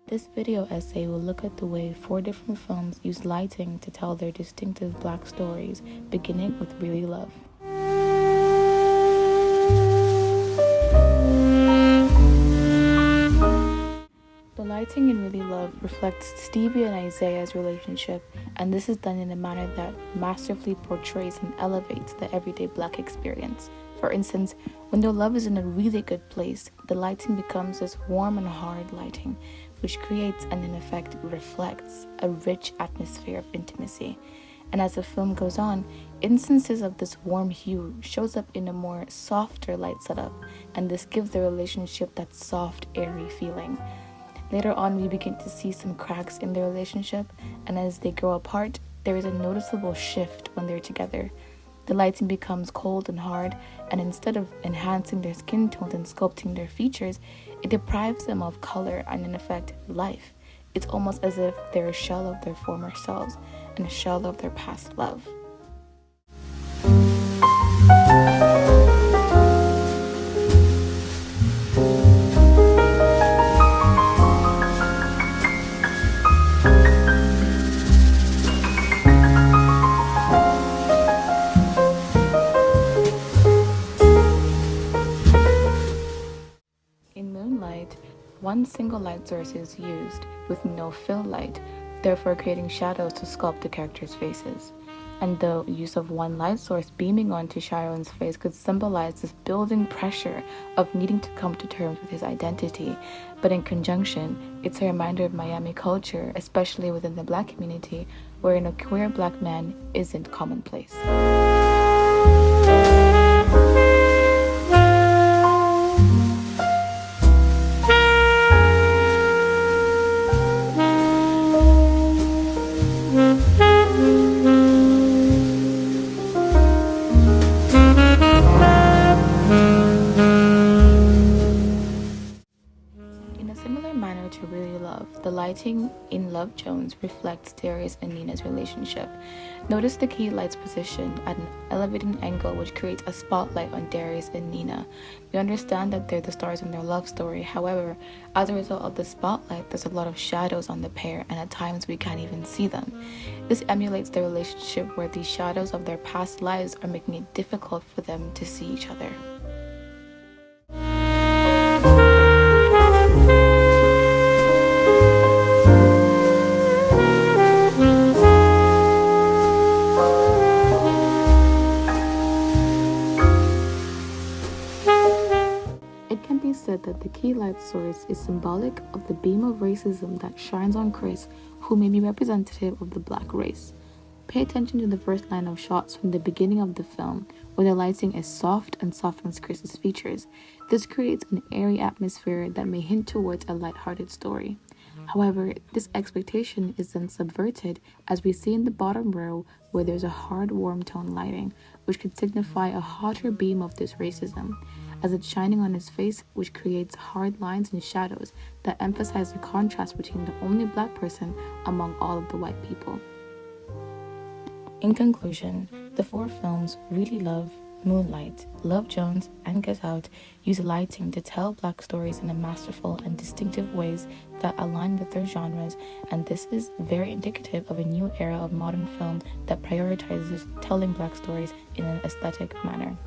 This video essay will look at the way 4 different films use lighting to tell their distinctive Black stories, beginning with Really Love. The lighting in Really Love reflects Stevie and Isaiah's relationship, and this is done in a manner that masterfully portrays and elevates the everyday Black experience. For instance, when their love is in a really good place, the lighting becomes this warm and hard lighting, which creates and in effect reflects a rich atmosphere of intimacy. And as the film goes on, instances of this warm hue shows up in a more softer light setup, and this gives the relationship that soft, airy feeling. Later on, we begin to see some cracks in their relationship, and as they grow apart, there is a noticeable shift when they're together. The lighting becomes cold and hard, and instead of enhancing their skin tones and sculpting their features, it deprives them of color and, in effect, life. It's almost as if they're a shell of their former selves and a shell of their past love. In Moonlight, one single light source is used with no fill light, therefore creating shadows to sculpt the characters' faces. And the use of one light source beaming onto Chiron's face could symbolize this building pressure of needing to come to terms with his identity. But in conjunction, it's a reminder of Miami culture, especially within the Black community, wherein a queer Black man isn't commonplace. In a similar manner to Really Love, the lighting in Love Jones reflects Darius and Nina's relationship. Notice the key light's position at an elevated angle, which creates a spotlight on Darius and Nina. We understand that they're the stars in their love story. However, as a result of the spotlight, there's a lot of shadows on the pair, and at times we can't even see them. This emulates their relationship where the shadows of their past lives are making it difficult for them to see each other. It can be said that the key light source is symbolic of the beam of racism that shines on Chris, who may be representative of the Black race. Pay attention to the first line of shots from the beginning of the film, where the lighting is soft and softens Chris's features. This creates an airy atmosphere that may hint towards a lighthearted story. However, this expectation is then subverted as we see in the bottom row where there's a hard warm tone lighting, which could signify a hotter beam of this racism, as it's shining on his face, which creates hard lines and shadows that emphasize the contrast between the only Black person among all of the white people. In conclusion, the 4 films Really Love, Moonlight, Love Jones, and Get Out use lighting to tell Black stories in a masterful and distinctive ways that align with their genres, and this is very indicative of a new era of modern film that prioritizes telling Black stories in an aesthetic manner.